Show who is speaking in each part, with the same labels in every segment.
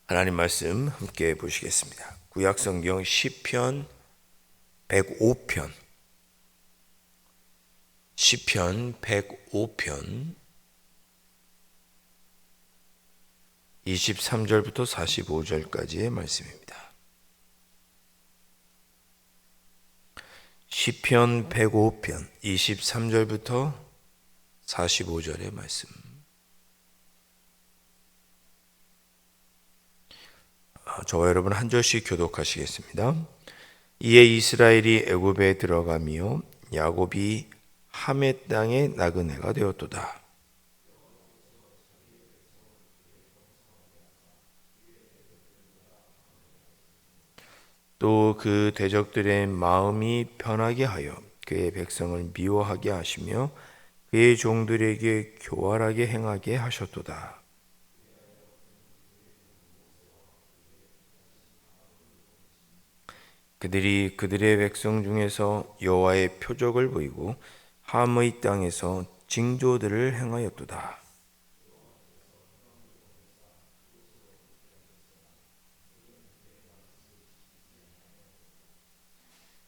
Speaker 1: 하나님 말씀 함께 보시겠습니다. 구약성경 시편 105편 시편 105편 23절부터 45절까지의 말씀입니다. 시편 105편 23절부터 45절의 말씀. 저와 여러분 한 절씩 교독하시겠습니다. 이에 이스라엘이 애굽에 들어가며 야곱이 함의 땅에 나그네가 되었도다. 또 그 대적들의 마음이 편하게 하여 그의 백성을 미워하게 하시며 그의 종들에게 교활하게 행하게 하셨도다. 그들이 그들의 백성 중에서 여호와의 표적을 보이고 함의 땅에서 징조들을 행하였도다.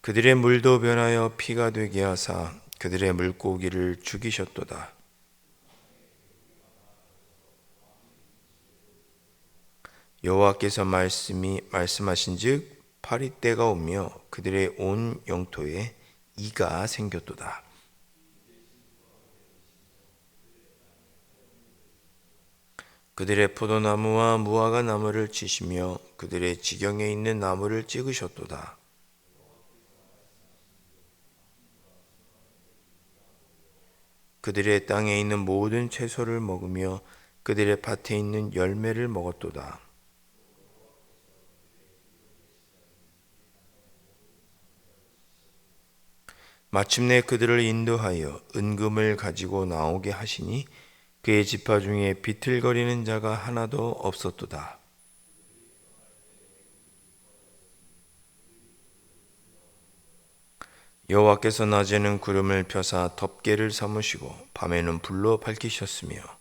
Speaker 1: 그들의 물도 변하여 피가 되게 하사 그들의 물고기를 죽이셨도다. 여호와께서 말씀하신즉 파리떼가 오며 그들의 온 영토에 이가 생겼도다. 그들의 포도나무와 무화과 나무를 치시며 그들의 지경에 있는 나무를 찍으셨도다. 그들의 땅에 있는 모든 채소를 먹으며 그들의 밭에 있는 열매를 먹었도다. 마침내 그들을 인도하여 은금을 가지고 나오게 하시니 그의 지파 중에 비틀거리는 자가 하나도 없었도다. 여호와께서 낮에는 구름을 펴사 덮개를 삼으시고 밤에는 불로 밝히셨으며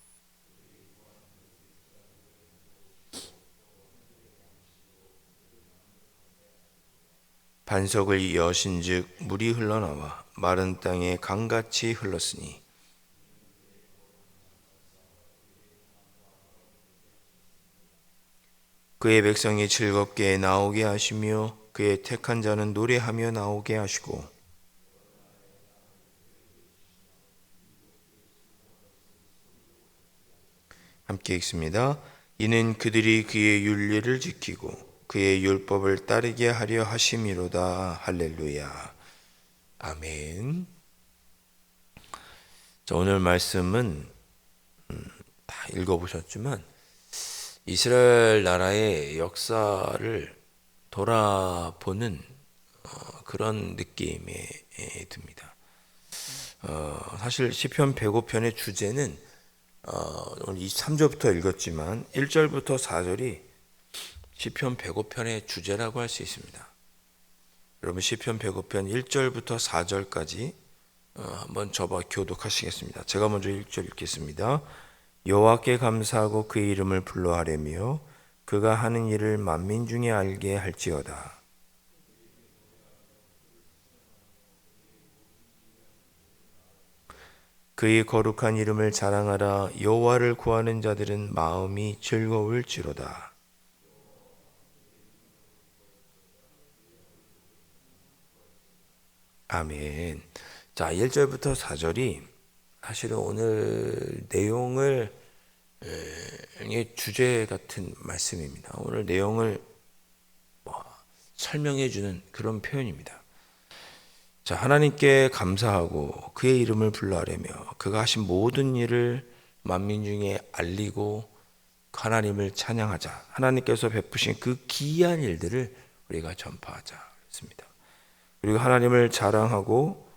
Speaker 1: 반석을 여신즉 물이 흘러나와 마른 땅에 강같이 흘렀으니 그의 백성이 즐겁게 나오게 하시며 그의 택한 자는 노래하며 나오게 하시고 함께 읽습니다. 이는 그들이 그의 윤리를 지키고 그의 율법을 따르게 하려 하심이로다. 할렐루야. 아멘. 자, 오늘 말씀은 다 읽어보셨지만 이스라엘 나라의 역사를 돌아보는 그런 느낌이 듭니다. 사실 시편 105편의 주제는 오늘 23절부터 읽었지만 1절부터 4절이 시편 105편의 주제라고 할 수 있습니다. 여러분 시편 105편 1절부터 4절까지 한번 저와 교독하시겠습니다. 제가 먼저 1절 읽겠습니다. 여호와께 감사하고 그의 이름을 불러하려며 그가 하는 일을 만민 중에 알게 할지어다. 그의 거룩한 이름을 자랑하라. 여호와를 구하는 자들은 마음이 즐거울지로다. 아멘. 자, 1절부터 4절이 사실은 오늘 내용을 주제 같은 말씀입니다. 오늘 내용을 설명해 주는 그런 표현입니다. 자, 하나님께 감사하고 그의 이름을 불러하려며 그가 하신 모든 일을 만민 중에 알리고 하나님을 찬양하자. 하나님께서 베푸신 그 기이한 일들을 우리가 전파하자 그랬습니다. 그리고 하나님을 자랑하고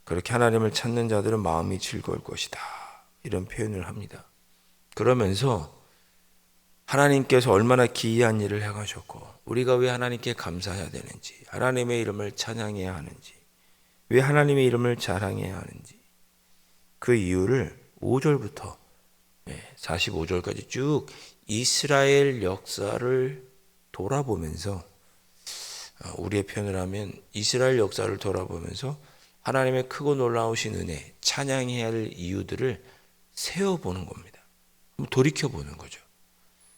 Speaker 1: 그렇게 하나님을 찾는 자들은 마음이 즐거울 것이다. 이런 표현을 합니다. 그러면서 하나님께서 얼마나 기이한 일을 행하셨고 우리가 왜 하나님께 감사해야 되는지, 하나님의 이름을 찬양해야 하는지, 왜 하나님의 이름을 자랑해야 하는지 그 이유를 5절부터 45절까지 쭉 이스라엘 역사를 돌아보면서, 우리의 표현을 하면 이스라엘 역사를 돌아보면서 하나님의 크고 놀라우신 은혜, 찬양해야 할 이유들을 세어보는 겁니다. 돌이켜보는 거죠.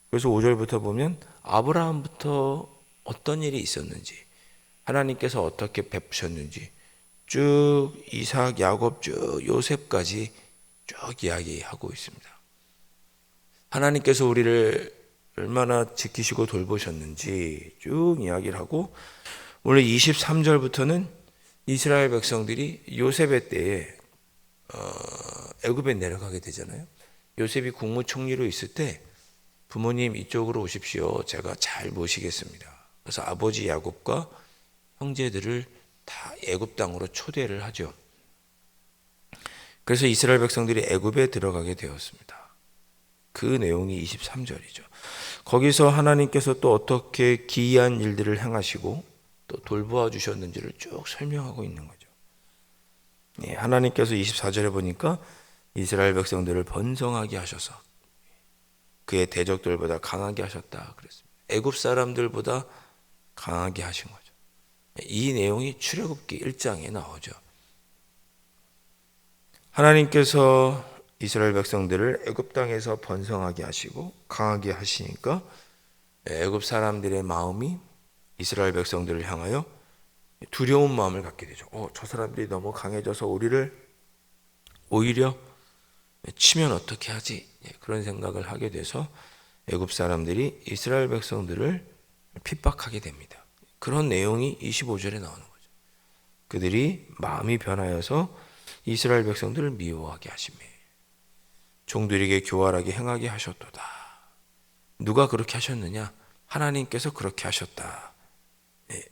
Speaker 1: 그래서 5절부터 보면 아브라함부터 어떤 일이 있었는지, 하나님께서 어떻게 베푸셨는지 쭉 이삭, 야곱, 쭉 요셉까지 쭉 이야기하고 있습니다. 하나님께서 우리를 얼마나 지키시고 돌보셨는지 쭉 이야기를 하고, 오늘 23절부터는 이스라엘 백성들이 요셉의 때에 애굽에 내려가게 되잖아요. 요셉이 국무총리로 있을 때 부모님 이쪽으로 오십시오. 제가 잘 모시겠습니다. 그래서 아버지 야곱과 형제들을 다 애굽 땅으로 초대를 하죠. 그래서 이스라엘 백성들이 애굽에 들어가게 되었습니다. 그 내용이 23절이죠. 거기서 하나님께서 또 어떻게 기이한 일들을 행하시고 또 돌보아 주셨는지를 쭉 설명하고 있는 거죠. 하나님께서 24절에 보니까 이스라엘 백성들을 번성하게 하셔서 그의 대적들보다 강하게 하셨다 그랬습니다. 애굽 사람들보다 강하게 하신 거죠. 이 내용이 출애굽기 1장에 나오죠. 하나님께서 이스라엘 백성들을 애굽 땅에서 번성하게 하시고 강하게 하시니까 애굽 사람들의 마음이 이스라엘 백성들을 향하여 두려운 마음을 갖게 되죠. 저 사람들이 너무 강해져서 우리를 오히려 치면 어떻게 하지? 그런 생각을 하게 돼서 애굽 사람들이 이스라엘 백성들을 핍박하게 됩니다. 그런 내용이 25절에 나오는 거죠. 그들이 마음이 변하여서 이스라엘 백성들을 미워하게 하시며 종들에게 교활하게 행하게 하셨도다. 누가 그렇게 하셨느냐? 하나님께서 그렇게 하셨다.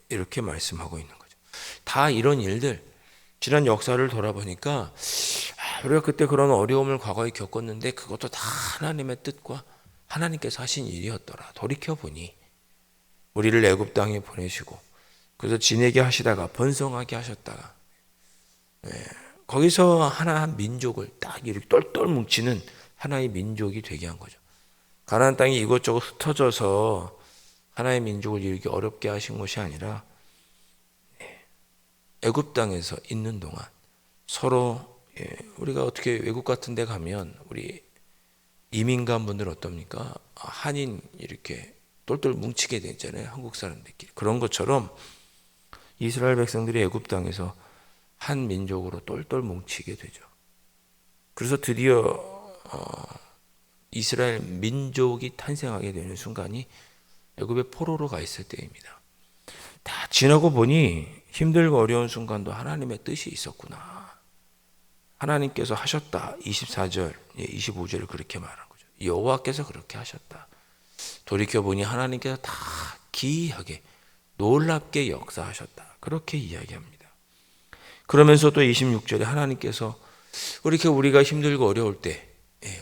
Speaker 1: 이렇게 말씀하고 있는 거죠. 다 이런 일들, 지난 역사를 돌아보니까 우리가 그때 그런 어려움을 과거에 겪었는데 그것도 다 하나님의 뜻과 하나님께서 하신 일이었더라. 돌이켜보니 우리를 애굽 땅에 보내시고 그래서 지내게 하시다가 번성하게 하셨다가 거기서 하나 한 민족을 딱 이렇게 똘똘 뭉치는 하나의 민족이 되게 한 거죠. 가나안 땅이 이것저것 흩어져서 하나의 민족을 이렇게 어렵게 하신 것이 아니라 애굽 땅에서 있는 동안 서로 우리가 어떻게 외국 같은 데 가면 우리 이민간 분들 어떻습니까? 한인 이렇게 똘똘 뭉치게 되잖아요. 한국 사람들끼리. 그런 것처럼 이스라엘 백성들이 애굽 땅에서 한 민족으로 똘똘 뭉치게 되죠. 그래서 드디어 이스라엘 민족이 탄생하게 되는 순간이 애굽의 포로로 가 있을 때입니다. 다 지나고 보니 힘들고 어려운 순간도 하나님의 뜻이 있었구나. 하나님께서 하셨다. 24절, 25절을 그렇게 말한 거죠. 여호와께서 그렇게 하셨다. 돌이켜보니 하나님께서 다 기이하게 놀랍게 역사하셨다. 그렇게 이야기합니다. 그러면서 또 26절에 하나님께서 이렇게 우리가 힘들고 어려울 때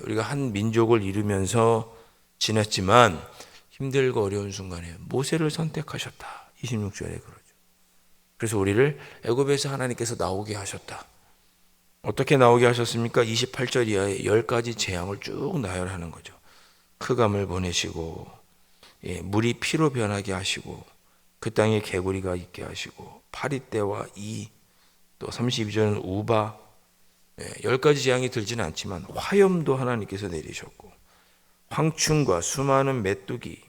Speaker 1: 우리가 한 민족을 이루면서 지냈지만 힘들고 어려운 순간에 모세를 선택하셨다. 26절에 그러죠. 그래서 우리를 애굽에서 하나님께서 나오게 하셨다. 어떻게 나오게 하셨습니까? 28절 이하에 10가지 재앙을 쭉 나열하는 거죠. 흑암을 보내시고 물이 피로 변하게 하시고 그 땅에 개구리가 있게 하시고 파리떼와 이, 또 32절은 우바, 10가지 재앙이 들지는 않지만 화염도 하나님께서 내리셨고 황충과 수많은 메뚜기,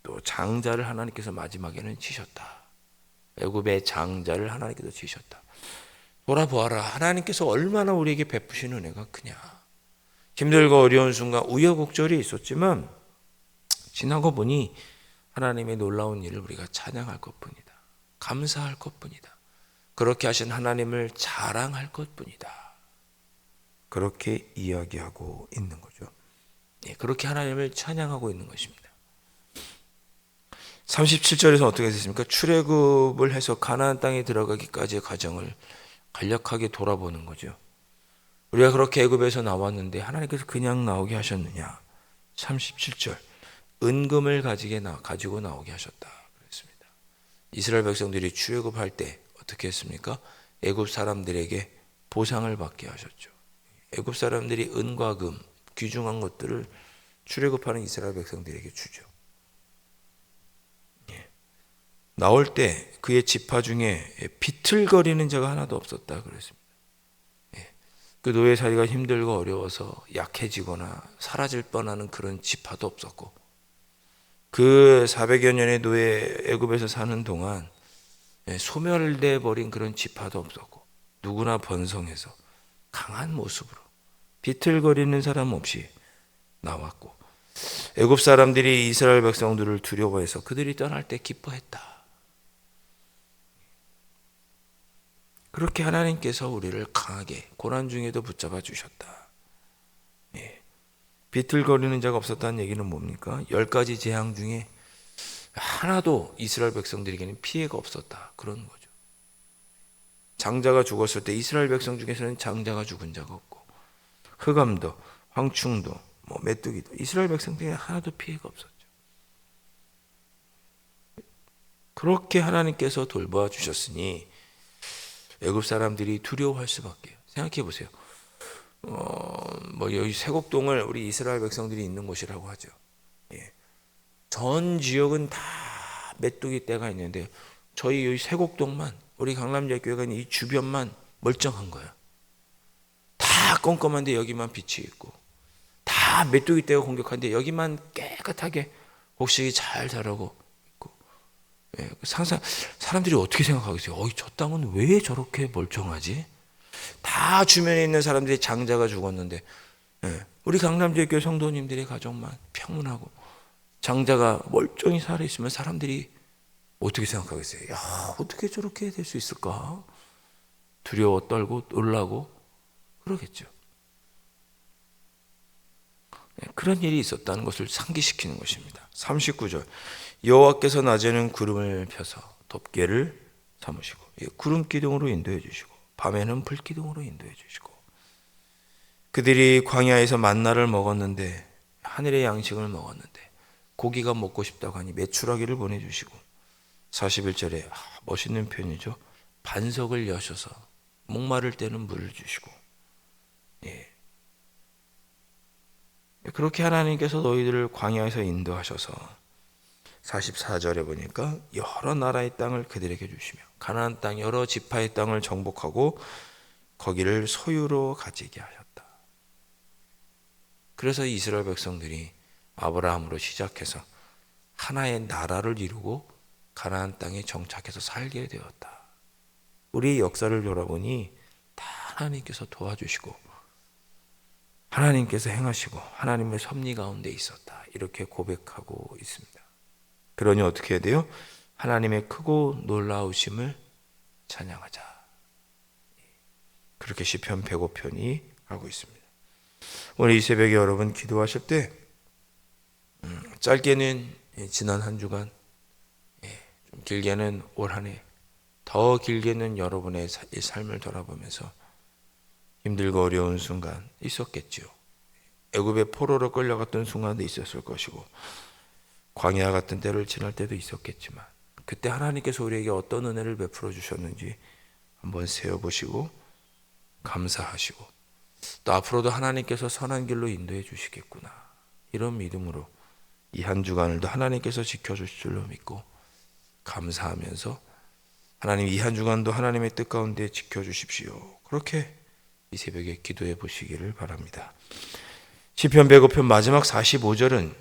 Speaker 1: 또 장자를 하나님께서 마지막에는 치셨다. 애굽의 장자를 하나님께서 치셨다. 돌아보아라. 하나님께서 얼마나 우리에게 베푸신 은혜가 크냐. 힘들고 어려운 순간 우여곡절이 있었지만 지나고 보니 하나님의 놀라운 일을 우리가 찬양할 것뿐이다. 감사할 것뿐이다. 그렇게 하신 하나님을 자랑할 것뿐이다. 그렇게 이야기하고 있는 거죠. 그렇게 하나님을 찬양하고 있는 것입니다. 37절에서 어떻게 됐습니까? 출애굽을 해서 가나안 땅에 들어가기까지의 과정을 간략하게 돌아보는 거죠. 우리가 그렇게 애굽에서 나왔는데 하나님께서 그냥 나오게 하셨느냐? 37절 은금을 가지고 나오게 하셨다 그랬습니다. 이스라엘 백성들이 출애굽할 때 어떻게 했습니까? 애굽 사람들에게 보상을 받게 하셨죠. 애굽 사람들이 은과 금 귀중한 것들을 출애굽하는 이스라엘 백성들에게 주죠. 나올 때 그의 지파 중에 비틀거리는 자가 하나도 없었다 그랬습니다. 그 노예살이가 힘들고 어려워서 약해지거나 사라질 뻔하는 그런 지파도 없었고, 그 400여 년의 노예 애굽에서 사는 동안 소멸돼 버린 그런 지파도 없었고, 누구나 번성해서 강한 모습으로 비틀거리는 사람 없이 나왔고, 애굽 사람들이 이스라엘 백성들을 두려워해서 그들이 떠날 때 기뻐했다. 그렇게 하나님께서 우리를 강하게 고난 중에도 붙잡아 주셨다. 비틀거리는 자가 없었다는 얘기는 뭡니까? 10가지 재앙 중에 하나도 이스라엘 백성들에게는 피해가 없었다, 그런 거죠. 장자가 죽었을 때 이스라엘 백성 중에서는 장자가 죽은 자가 없고, 흑암도, 황충도, 메뚜기도 이스라엘 백성들에게 하나도 피해가 없었죠. 그렇게 하나님께서 돌봐 주셨으니 애굽 사람들이 두려워할 수밖에요. 생각해 보세요. 여기 세곡동을 우리 이스라엘 백성들이 있는 곳이라고 하죠. 전 지역은 다 메뚜기 떼가 있는데 저희 여기 세곡동만, 우리 강남제일교회가 있는 이 주변만 멀쩡한 거예요. 다 껌껌한데 여기만 빛이 있고, 다 메뚜기 떼가 공격하는데 여기만 깨끗하게 곡식이 잘 자라고 있고. 항상 사람들이 어떻게 생각하겠어요? 저 땅은 왜 저렇게 멀쩡하지? 다 주변에 있는 사람들이 장자가 죽었는데 우리 강남제일교회 성도님들의 가정만 평온하고 장자가 멀쩡히 살아있으면 사람들이 어떻게 생각하겠어요? 야, 어떻게 저렇게 될 수 있을까? 두려워 떨고 놀라고 그러겠죠. 그런 일이 있었다는 것을 상기시키는 것입니다. 39절, 여호와께서 낮에는 구름을 펴서 덮개를 삼으시고 구름 기둥으로 인도해 주시고 밤에는 불 기둥으로 인도해 주시고, 그들이 광야에서 만나를 먹었는데, 하늘의 양식을 먹었는데 고기가 먹고 싶다고 하니 메추라기를 보내주시고, 41절에 멋있는 표현이죠. 반석을 여셔서 목마를 때는 물을 주시고. 그렇게 하나님께서 너희들을 광야에서 인도하셔서 44절에 보니까 여러 나라의 땅을 그들에게 주시며 가나안 땅 여러 지파의 땅을 정복하고 거기를 소유로 가지게 하셨다. 그래서 이스라엘 백성들이 아브라함으로 시작해서 하나의 나라를 이루고 가나안 땅에 정착해서 살게 되었다. 우리의 역사를 돌아보니 다 하나님께서 도와주시고 하나님께서 행하시고 하나님의 섭리 가운데 있었다, 이렇게 고백하고 있습니다. 그러니 어떻게 해야 돼요? 하나님의 크고 놀라우심을 찬양하자. 그렇게 시편 105편이 하고 있습니다. 오늘 이 새벽에 여러분 기도하실 때 짧게는 지난 한 주간, 좀 길게는 올 한 해, 더 길게는 여러분의 삶을 돌아보면서 힘들고 어려운 순간 있었겠죠. 애굽의 포로로 끌려갔던 순간도 있었을 것이고 광야 같은 때를 지날 때도 있었겠지만, 그때 하나님께서 우리에게 어떤 은혜를 베풀어 주셨는지 한번 세어보시고 감사하시고, 또 앞으로도 하나님께서 선한 길로 인도해 주시겠구나, 이런 믿음으로 이 한 주간을도 하나님께서 지켜주실 줄로 믿고 감사하면서, 하나님 이 한 주간도 하나님의 뜻 가운데 지켜주십시오, 그렇게 이 새벽에 기도해 보시기를 바랍니다. 시편 105편 마지막 45절은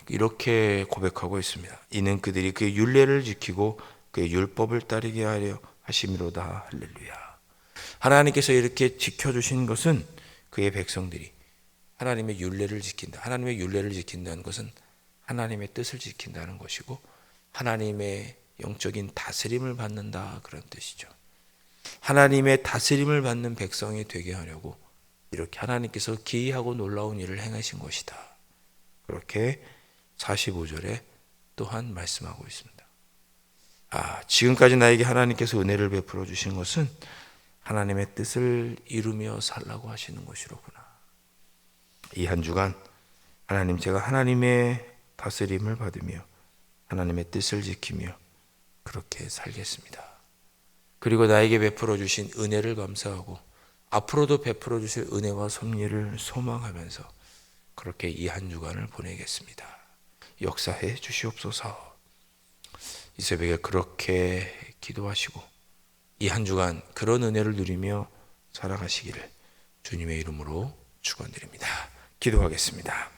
Speaker 1: 이렇게 고백하고 있습니다. 이는 그들이 그의 율례를 지키고 그의 율법을 따르게 하려 하심이로다. 할렐루야. 하나님께서 이렇게 지켜주신 것은 그의 백성들이 하나님의 율례를 지킨다. 하나님의 율례를 지킨다는 것은 하나님의 뜻을 지킨다는 것이고 하나님의 영적인 다스림을 받는다, 그런 뜻이죠. 하나님의 다스림을 받는 백성이 되게 하려고 이렇게 하나님께서 기이하고 놀라운 일을 행하신 것이다, 그렇게 45절에 또한 말씀하고 있습니다. 지금까지 나에게 하나님께서 은혜를 베풀어 주신 것은 하나님의 뜻을 이루며 살라고 하시는 것이로구나. 이 한 주간 하나님, 제가 하나님의 다스림을 받으며 하나님의 뜻을 지키며 그렇게 살겠습니다. 그리고 나에게 베풀어 주신 은혜를 감사하고 앞으로도 베풀어 주실 은혜와 섭리를 소망하면서 그렇게 이 한 주간을 보내겠습니다. 역사해 주시옵소서. 이 새벽에 그렇게 기도하시고 이 한 주간 그런 은혜를 누리며 살아가시기를 주님의 이름으로 축원드립니다. 기도하겠습니다.